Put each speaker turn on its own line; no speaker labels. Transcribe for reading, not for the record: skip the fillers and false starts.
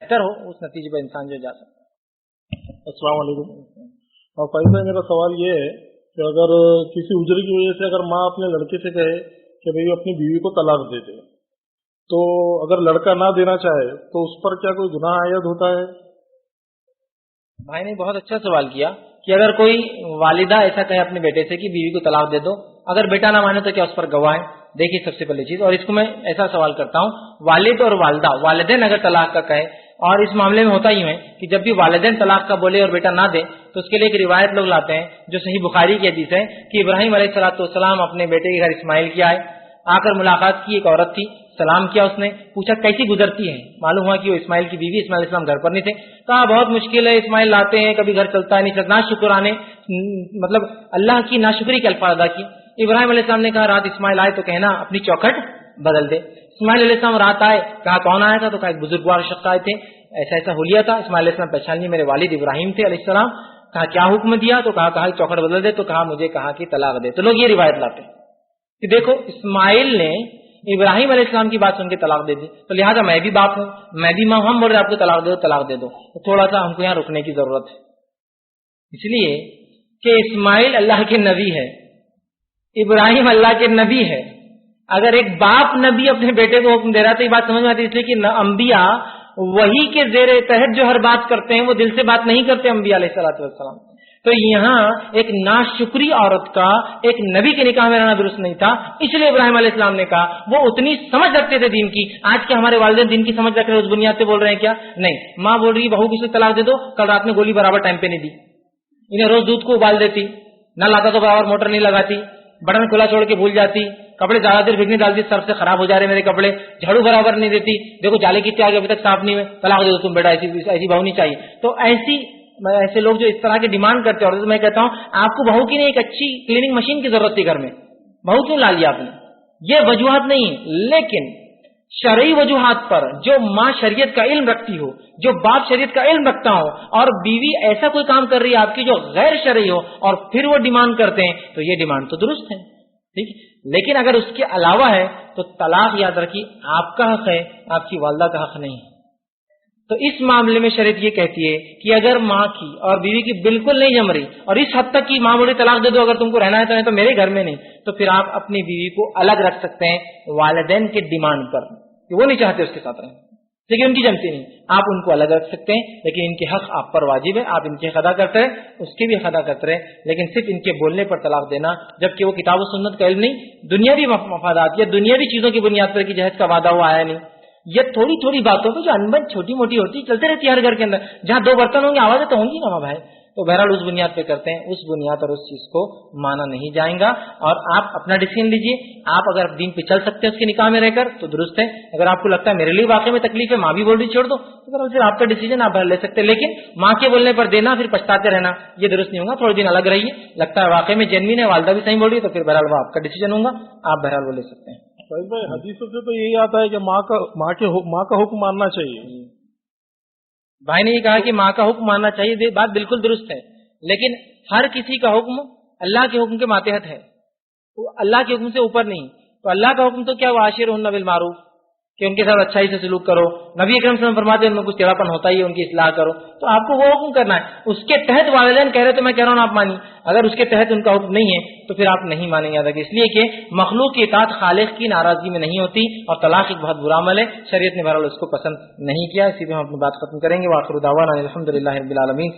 बेहतर हो उस नतीजे पर इंसान जो जा सकता है।
अस्सलाम वालेकुम। हाँ भाई साहब, मेरा सवाल ये है कि अगर किसी उजरे की वजह से अगर माँ अपने लड़के से कहे कि भाई अपनी बीवी को तलाक दे दे, तो अगर लड़का ना देना चाहे तो उस पर क्या कोई गुनाह आयद होता है?
भाई ने बहुत अच्छा सवाल किया कि अगर कोई वालिदा ऐसा कहे अपने बेटे से कि बीवी को तलाक दे दो, अगर बेटा ना माने तो क्या उस पर गवाह है? देखिए सबसे पहली चीज, और इसको मैं ऐसा सवाल करता हूँ, वालिद और वालदा, वालिदैन अगर तलाक का कहे, और इस मामले में होता ही है कि जब भी वालिदैन तलाक का बोले और बेटा ना दे तो उसके लिए एक रिवायत लोग लाते हैं जो सही बुखारी की हदीस है कि इब्राहिम अलैहिस्सलाम अपने बेटे के घर इस्माइल के आए, आकर मुलाकात की, एक औरत थी, सलाम किया, उसने पूछा कैसी गुजरती है, मालूम हुआ कि वो इस्माइल की बीवी, इस्माइल इस्लाम घर पर नहीं थे, कहा बहुत मुश्किल है, इस्माइल लाते हैं कभी घर चलता है नहीं चलता, नाशुक्राने मतलब अल्लाह की नाशुक्री के अल्फाज अदा किए। इब्राहिम अलैहिस्सलाम ने कहा रात इस्माइल आए तो कहना अपनी चौखट बदल दे। इस्माइल अलैहिस्सलाम रात आए, कहा कौन आया था, तो कहा एक बुजुर्गवार शख्स आए थे, ऐसा ऐसा हुलिया था। इस्माइल अलैहिस्सलाम पहचान लिए मेरे वालिद इब्राहिम थे अलैहिस्सलाम। कहा क्या हुक्म दिया, तो कहा चौखट बदल दे, तो कहा मुझे कहा कि तलाक दे। तो लोग ये रिवायत लाते हैं कि देखो इस्माइल ने इब्राहिम अलैहिस्सलाम की बात सुन के तलाक दे दी, तो लिहाजा मैं भी बाप हूं, मैं भी मां, हम बोल रहे आपको तलाक दे दो, तो थोड़ा सा हमको यहाँ रुकने की जरूरत है। इसलिए कि इस्माइल अल्लाह के नबी है, इब्राहिम अल्लाह के नबी है। अगर एक बाप नबी अपने बेटे को हुक्म दे रहा है तो ये बात समझ में आती है, इसलिए कि अंबिया वही के जेरे तहत जो हर बात करते हैं वो दिल से बात नहीं करते अंबिया अलैहिस्सलाम। तो यहाँ एक नाशुक्री औरत का एक नबी के निकाह में रहना दुरुस्त नहीं था, इसलिए इब्राहिम अलैहिस्सलाम ने कहा, वो उतनी समझ रखते थे दीन की, आज के हमारे वालिदैन दीन की समझ रख रहे हैं उस बुनियाद पे बोल रहे हैं क्या? नहीं। माँ बोल रही बहू किसी तलाक दे दो, कल रात में गोली बराबर टाइम पे नहीं दी, इन्हें रोज दूध को उबाल देती, न लाता तो बराबर मोटर नहीं लगाती, बटन खुला छोड़ के भूल जाती, कपड़े ज्यादा देर भिगने डालती, सर्फ से खराब हो जा रहे मेरे कपड़े, झाड़ू बराबर नहीं देती, देखो जाले की त्याग अभी तक साफ नहीं हुए, तलाक दे दो तुम बेटा, ऐसी बहू नहीं चाहिए। तो ऐसे लोग जो इस तरह की डिमांड करते हैं, और मैं कहता हूं आपको बहू की नहीं एक अच्छी क्लीनिंग मशीन की जरूरत थी घर में, बहू क्यों ला लिया आपने? ये वजूहात नहीं है। लेकिन शरई वजूहात पर जो माँ शरीयत का इल्म रखती हो, जो बाप शरीयत का इल्म रखता हो, और बीवी ऐसा कोई काम कर रही है आपकी जो गैर शरई हो, और फिर वो डिमांड करते हैं, तो ये डिमांड तो दुरुस्त है, ठीक। लेकिन अगर उसके अलावा है तो तलाक याद रखिए आपका हक है, आपकी वालदा का हक नहीं है। तो इस मामले में शरीयत ये कहती है कि अगर माँ की और बीवी की बिल्कुल नहीं जम रही, और इस हद तक की माँ बोली तलाक दे दो अगर तुमको रहना है तो मेरे घर में नहीं, तो फिर आप अपनी बीवी को अलग रख सकते हैं वालिदैन के डिमांड पर, कि वो नहीं चाहते उसके साथ रहें, लेकिन उनकी जमती नहीं, आप उनको अलग रख सकते हैं, लेकिन इनके हक आप पर वाजिब है, आप इनके हक अदा करते रहे, उसके भी हक अदा करते रहे, लेकिन सिर्फ इनके बोलने पर तलाक देना, जबकि वो किताब और सुन्नत का इल्म नहीं, दुनियावी मफादात या दुनियावी चीजों की बुनियाद पर कि जहेज का वादा हुआ आया नहीं, ये थोड़ी थोड़ी बातों पर जो अनबन छोटी मोटी होती चलते रहती है हर घर के अंदर, जहां दो बर्तन होंगे आवाजें तो होंगी ना भाई। तो बहरहाल उस बुनियाद पे करते हैं, उस बुनियाद और उस चीज को माना नहीं जाएगा। और आप अपना डिसीजन लीजिए, आप अगर दीन पे चल सकते हैं उसके निकाह में रहकर तो दुरुस्त है, अगर आपको लगता है मेरे लिए वाकई में तकलीफ है, माँ भी बोल रही छोड़ दो, तो फिर आपका डिसीजन आप ले सकते हैं, लेकिन माँ के बोलने पर देना फिर पछताते रहना ये दुरुस्त नहीं होगा। थोड़े दिन अलग रहिए, लगता है वाकई में जेन्युइन है, वालदा भी सही बोल रही है, तो फिर बहरहाल वो आपका डिसीजन होगा, आप बहरहाल वो ले सकते हैं।
भाई हदीसों से तो यही आता है कि माँ का हुक्म मानना चाहिए।
भाई ने ये कहा कि माँ का हुक्म मानना चाहिए, बात बिल्कुल दुरुस्त है, लेकिन हर किसी का हुक्म अल्लाह के हुक्म के मातहत है, तो अल्लाह के हुक्म से ऊपर नहीं। तो अल्लाह का हुक्म तो क्या, वाशिरुहुन्ना बिल मारूफ, कि उनके साथ अच्छाई से सलूक करो, नबी अकरम सल्लल्लाहु अलैहि वसल्लम फरमाते हैं उनमें कुछ टेढ़ापन होता ही है, उनकी इस्लाह करो, तो आपको वो हुक्म करना है। उसके तहत वालिदैन कह रहे तो मैं कह रहा हूँ आप मानिए, अगर उसके तहत उनका हुक्म नहीं है तो फिर आप नहीं मानेंगे याद रखिए, इसलिए कि मखलूक की इताअत खालिक की नाराजगी में नहीं होती, और तलाक एक बहुत बुरा अमल है, शरीयत ने बहरहाल उसको पसंद नहीं किया। इसी पे हम अपनी बात खत्म करेंगे। वाखिरु दावाना अल्हम्दुलिल्लाहि रब्बिल आलमीन।